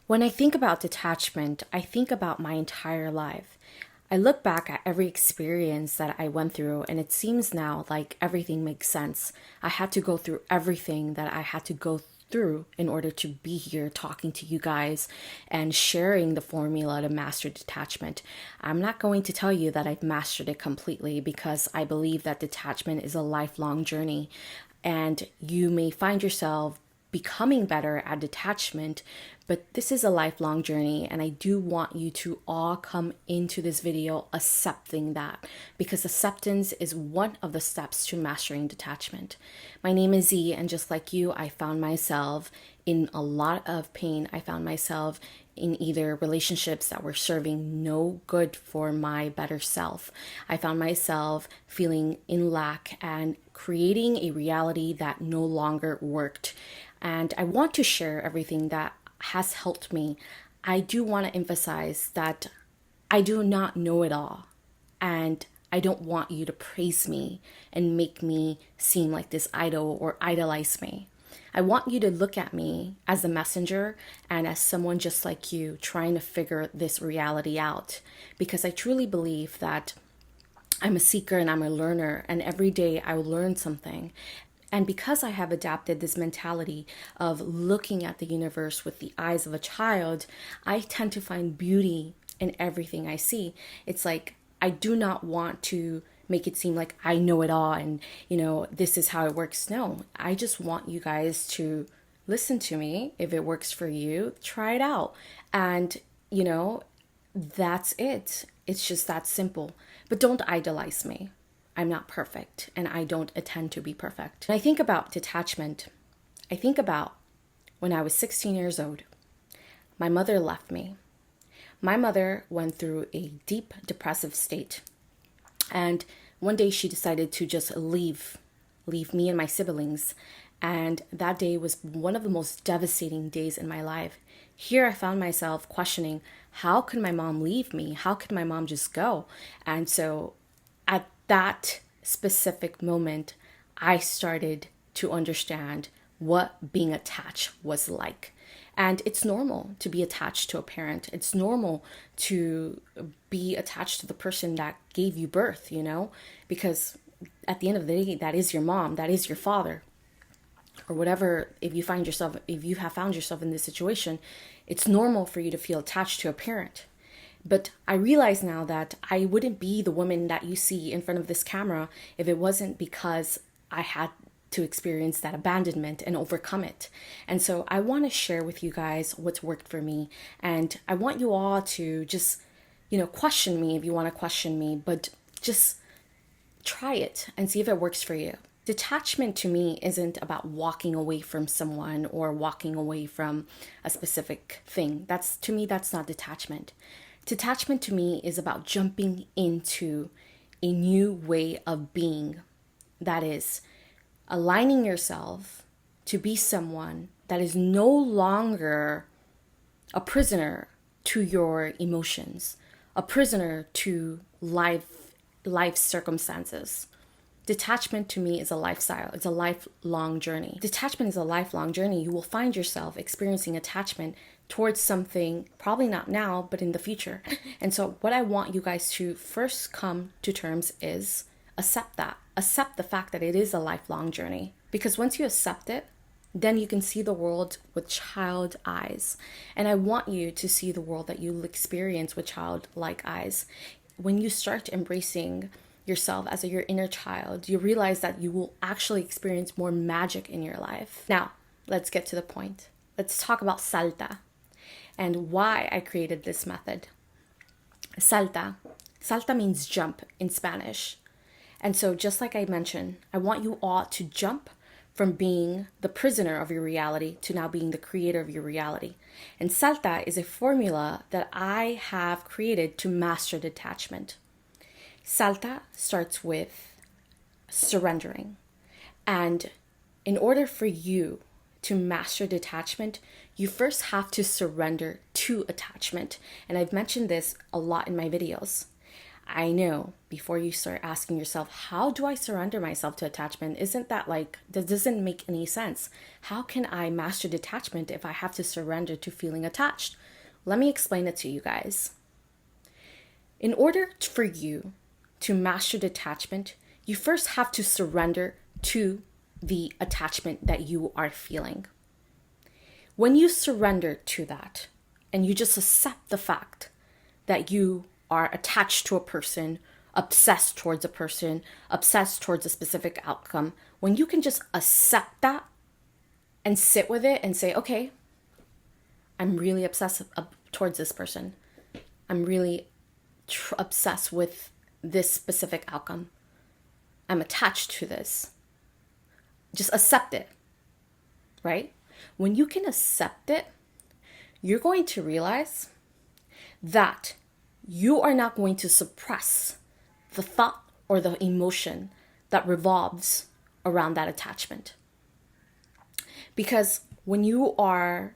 When I think about detachment, I think about my entire life. I look back at every experience that I went through, and it seems now like everything makes sense. I had to go through everything that I had to go through in order to be here talking to you guys and sharing the formula to master detachment. I'm not going to tell you that I've mastered it completely because I believe that detachment is a lifelong journey, and you may find yourself becoming better at detachment, but this is a lifelong journey, and I do want you to all come into this video accepting that, because acceptance is one of the steps to mastering detachment. My name is Z, and just like you, I found myself in a lot of pain. I found myself in either relationships that were serving no good for my better self. I found myself feeling in lack and creating a reality that no longer worked. And I want to share everything that has helped me. I do want to emphasize that I do not know it all. And I don't want you to praise me and make me seem like this idol or idolize me. I want you to look at me as a messenger and as someone just like you trying to figure this reality out. Because I truly believe that I'm a seeker and I'm a learner, and every day I will learn something. And because I have adapted this mentality of looking at the universe with the eyes of a child, I tend to find beauty in everything I see. It's like I do not want to make it seem like I know it all and, this is how it works. No, I just want you guys to listen to me. If it works for you, try it out. And, that's it. It's just that simple. But don't idolize me. I'm not perfect, and I don't intend to be perfect. When I think about detachment, I think about when I was 16 years old. My mother left me. My mother went through a deep depressive state, and one day she decided to just leave me and my siblings. And that day was one of the most devastating days in my life. Here I found myself questioning, how could my mom leave me? How could my mom just go? And so at that specific moment, I started to understand what being attached was like. And it's normal to be attached to a parent. It's normal to be attached to the person that gave you birth, because at the end of the day, that is your mom, that is your father, or whatever. If you have found yourself in this situation, it's normal for you to feel attached to a parent. But I realize now that I wouldn't be the woman that you see in front of this camera if it wasn't because I had to experience that abandonment and overcome it. And so I want to share with you guys what's worked for me. And I want you all to just, question me if you want to question me, but just try it and see if it works for you. Detachment to me isn't about walking away from someone or walking away from a specific thing. To me, that's not detachment. Detachment to me is about jumping into a new way of being. That is, aligning yourself to be someone that is no longer a prisoner to your emotions, a prisoner to life circumstances. Detachment to me is a lifestyle. It's a lifelong journey. Detachment is a lifelong journey. You will find yourself experiencing attachment towards something, probably not now, but in the future. And so what I want you guys to first come to terms is accept that. Accept the fact that it is a lifelong journey. Because once you accept it, then you can see the world with child eyes. And I want you to see the world that you'll experience with childlike eyes. When you start embracing yourself as your inner child, you realize that you will actually experience more magic in your life. Now, let's get to the point. Let's talk about SALTA and why I created this method. Salta means jump in Spanish. And so just like I mentioned, I want you all to jump from being the prisoner of your reality to now being the creator of your reality. And SALTA is a formula that I have created to master detachment. SALTA starts with surrendering. And in order for you to master detachment, you first have to surrender to attachment. And I've mentioned this a lot in my videos. I know before you start asking yourself, how do I surrender myself to attachment? Isn't that like, that doesn't make any sense. How can I master detachment if I have to surrender to feeling attached? Let me explain it to you guys. In order for you to master detachment, you first have to surrender to the attachment that you are feeling. When you surrender to that and you just accept the fact that you are attached to a person, obsessed towards a person, obsessed towards a specific outcome, when you can just accept that and sit with it and say, okay, I'm really obsessed towards this person. I'm really obsessed with this specific outcome. I'm attached to this. Just accept it, right? When you can accept it, you're going to realize that you are not going to suppress the thought or the emotion that revolves around that attachment. Because when you are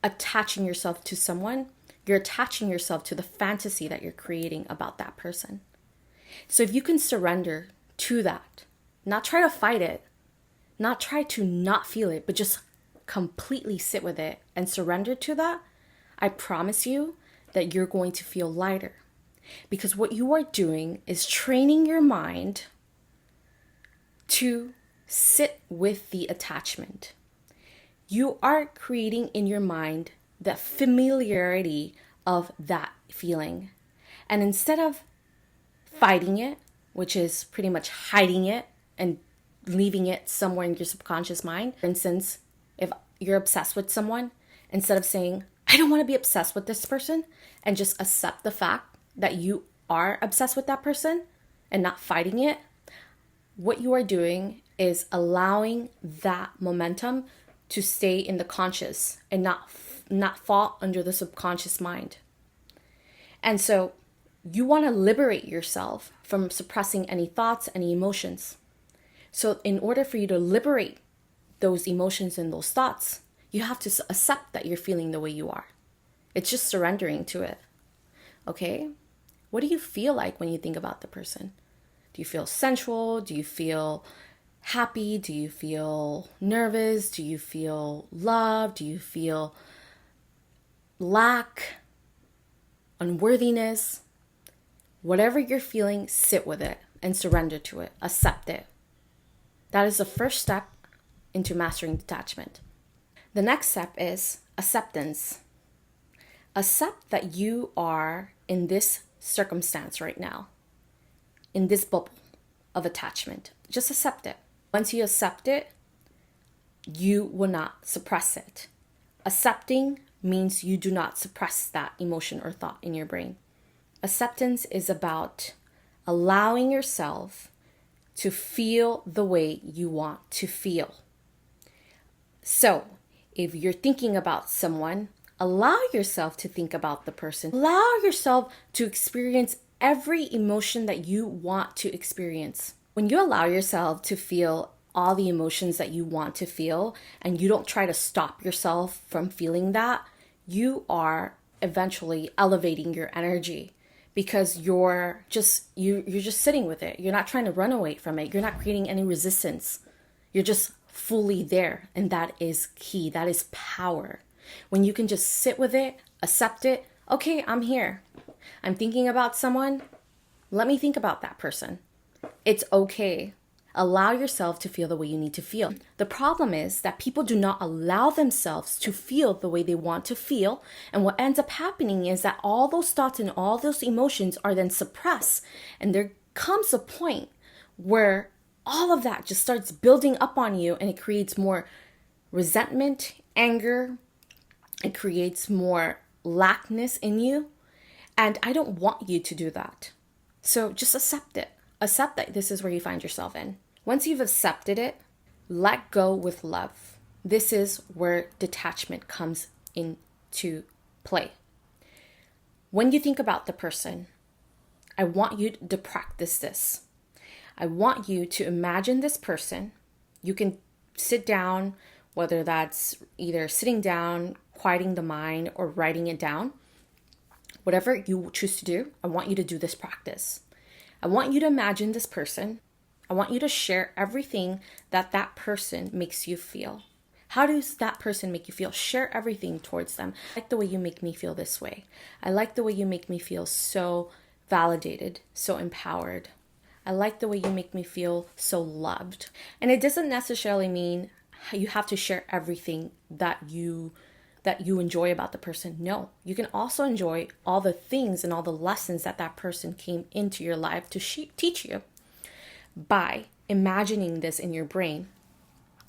attaching yourself to someone, you're attaching yourself to the fantasy that you're creating about that person. So if you can surrender to that, not try to fight it, not try to not feel it, but just completely sit with it and surrender to that, I promise you that you're going to feel lighter. Because what you are doing is training your mind to sit with the attachment. You are creating in your mind the familiarity of that feeling. And instead of fighting it, which is pretty much hiding it and leaving it somewhere in your subconscious mind. For instance, if you're obsessed with someone, instead of saying, I don't want to be obsessed with this person, and just accept the fact that you are obsessed with that person and not fighting it, what you are doing is allowing that momentum to stay in the conscious and not fall under the subconscious mind. And so you want to liberate yourself from suppressing any thoughts, any emotions. So in order for you to liberate those emotions and those thoughts, you have to accept that you're feeling the way you are. It's just surrendering to it. Okay? What do you feel like when you think about the person? Do you feel sensual? Do you feel happy? Do you feel nervous? Do you feel love? Do you feel lack, unworthiness? Whatever you're feeling, sit with it and surrender to it. Accept it. That is the first step into mastering detachment. The next step is acceptance. Accept that you are in this circumstance right now, in this bubble of attachment. Just accept it. Once you accept it, you will not suppress it. Accepting means you do not suppress that emotion or thought in your brain. Acceptance is about allowing yourself to feel the way you want to feel. So, if you're thinking about someone, allow yourself to think about the person. Allow yourself to experience every emotion that you want to experience. When you allow yourself to feel all the emotions that you want to feel, and you don't try to stop yourself from feeling that, you are eventually elevating your energy. Because you're just sitting with it. You're not trying to run away from it. You're not creating any resistance. You're just fully there. And that is key. That is power. When you can just sit with it, accept it. Okay, I'm here. I'm thinking about someone. Let me think about that person. It's okay. Allow yourself to feel the way you need to feel. The problem is that people do not allow themselves to feel the way they want to feel. And what ends up happening is that all those thoughts and all those emotions are then suppressed. And there comes a point where all of that just starts building up on you, and it creates more resentment, anger. It creates more lackness in you. And I don't want you to do that. So just accept it. Accept that this is where you find yourself in. Once you've accepted it, let go with love. This is where detachment comes into play. When you think about the person, I want you to practice this. I want you to imagine this person. You can sit down, whether that's either sitting down, quieting the mind, or writing it down. Whatever you choose to do, I want you to do this practice. I want you to imagine this person. I want you to share everything that that person makes you feel. How does that person make you feel? Share everything towards them. I like the way you make me feel this way. I like the way you make me feel so validated, so empowered. I like the way you make me feel so loved. And it doesn't necessarily mean you have to share everything that you enjoy about the person. No, you can also enjoy all the things and all the lessons that that person came into your life to teach you by imagining this in your brain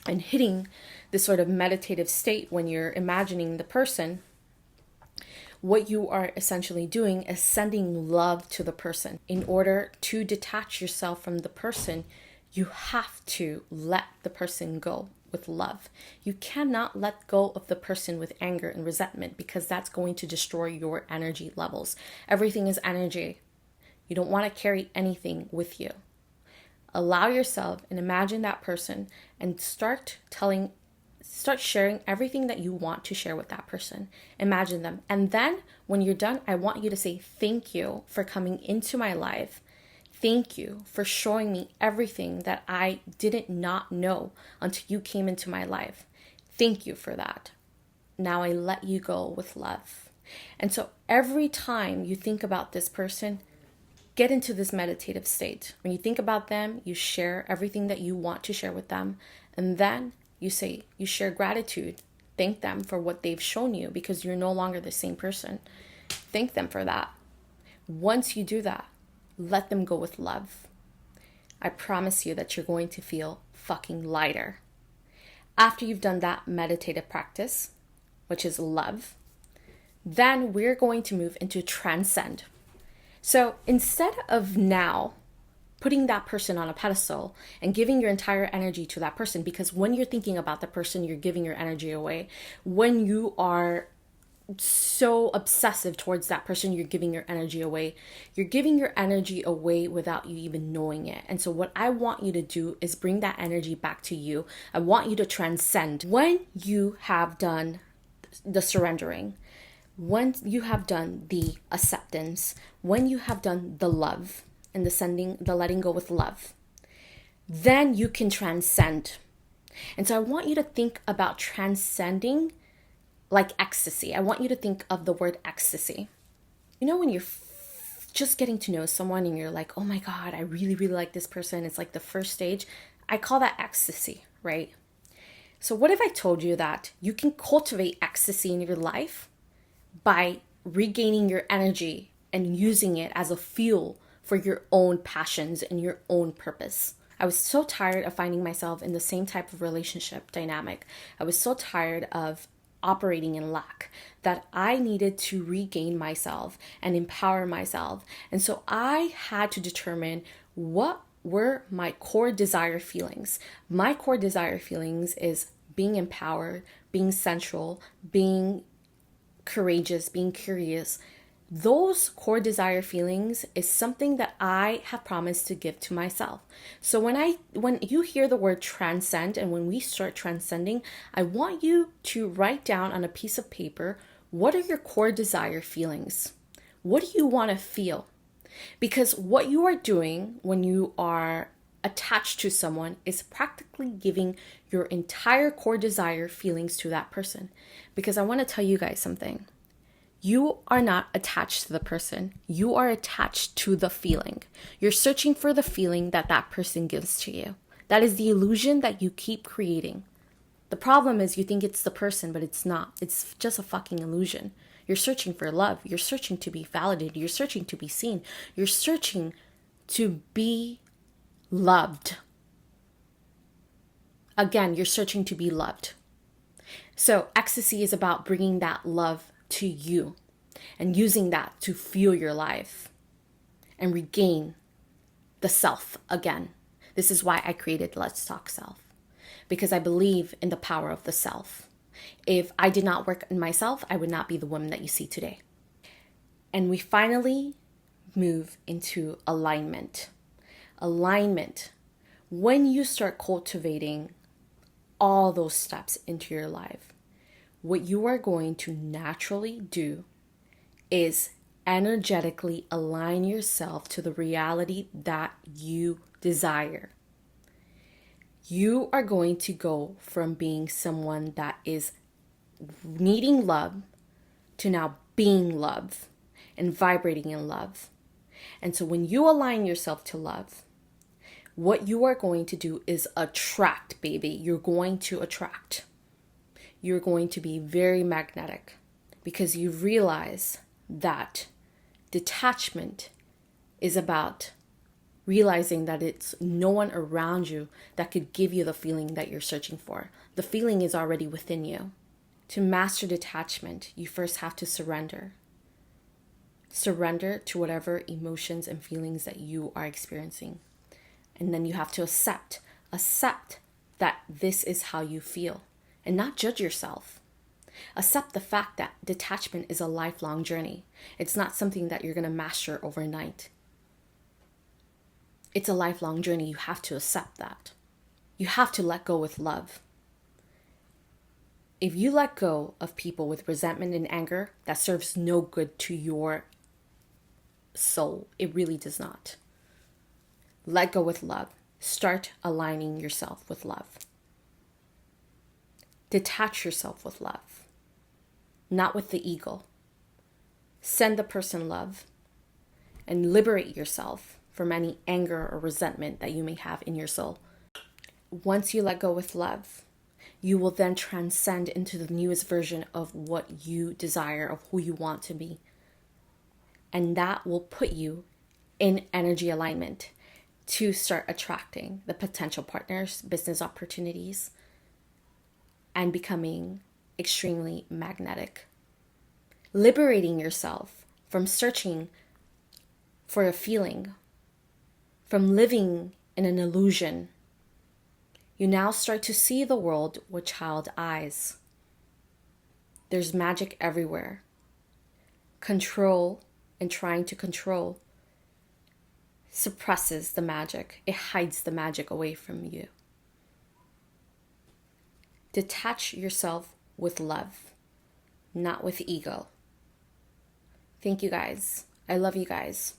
and hitting this sort of meditative state when you're imagining the person. What you are essentially doing is sending love to the person. In order to detach yourself from the person, you have to let the person go with love. You cannot let go of the person with anger and resentment because that's going to destroy your energy levels. Everything is energy. You don't want to carry anything with you. Allow yourself and imagine that person and start sharing everything that you want to share with that person. Imagine them. And then when you're done, I want you to say, thank you for coming into my life. Thank you for showing me everything that I didn't not know until you came into my life. Thank you for that. Now I let you go with love. And so every time you think about this person, get into this meditative state. When you think about them, you share everything that you want to share with them. And then you share gratitude. Thank them for what they've shown you because you're no longer the same person. Thank them for that. Once you do that, let them go with love. I promise you that you're going to feel fucking lighter. After you've done that meditative practice, which is love, then we're going to move into transcend. So instead of now putting that person on a pedestal and giving your entire energy to that person, because when you're thinking about the person, you're giving your energy away. When you are so obsessive towards that person, you're giving your energy away. You're giving your energy away without you even knowing it. And so what I want you to do is bring that energy back to you. I want you to transcend. When you have done the surrendering, when you have done the acceptance, when you have done the love and the letting go with love, then you can transcend. And so I want you to think about transcending like ecstasy. I want you to think of the word ecstasy. You know, when you're just getting to know someone and you're like, oh my God, I really, really like this person. It's like the first stage. I call that ecstasy, right? So what if I told you that you can cultivate ecstasy in your life by regaining your energy and using it as a fuel for your own passions and your own purpose? I was so tired of finding myself in the same type of relationship dynamic. I was so tired of operating in lack that I needed to regain myself and empower myself. And so I had to determine what were my core desire feelings. My core desire feelings is being empowered, being sensual, being courageous, being curious. Those core desire feelings is something that I have promised to give to myself. So when you hear the word transcend and when we start transcending, I want you to write down on a piece of paper, what are your core desire feelings? What do you want to feel? Because what you are doing when you are attached to someone is practically giving your entire core desire feelings to that person. Because I want to tell you guys something. You are not attached to the person. You are attached to the feeling. You're searching for the feeling that that person gives to you. That is the illusion that you keep creating. The problem is you think it's the person, but it's not. It's just a fucking illusion. You're searching for love. You're searching to be validated. You're searching to be seen. You're searching to be loved. Again, you're searching to be loved. So ecstasy is about bringing that love to you and using that to fuel your life and regain the self again. This is why I created Let's Talk Self, because I believe in the power of the self. If I did not work in myself, I would not be the woman that you see today. And we finally move into alignment. Alignment. When you start cultivating all those steps into your life, what you are going to naturally do is energetically align yourself to the reality that you desire. You are going to go from being someone that is needing love to now being love and vibrating in love. And so when you align yourself to love, what you are going to do is attract, baby. You're going to attract. You're going to be very magnetic because you realize that detachment is about realizing that it's no one around you that could give you the feeling that you're searching for. The feeling is already within you. To master detachment, you first have to surrender. Surrender to whatever emotions and feelings that you are experiencing. And then you have to accept that this is how you feel and not judge yourself. Accept the fact that detachment is a lifelong journey. It's not something that you're going to master overnight. It's a lifelong journey. You have to accept that. You have to let go with love. If you let go of people with resentment and anger, that serves no good to your soul. It really does not. Let go with love. Start aligning yourself with love. Detach yourself with love, not with the ego. Send the person love and liberate yourself from any anger or resentment that you may have in your soul. Once you let go with love, you will then transcend into the newest version of what you desire, of who you want to be. And that will put you in energy alignment to start attracting the potential partners, business opportunities, and becoming extremely magnetic. Liberating yourself from searching for a feeling, from living in an illusion. You now start to see the world with child eyes. There's magic everywhere. Control and trying to control suppresses the magic. It hides the magic away from you. Detach yourself with love, not with ego. Thank you guys. I love you guys.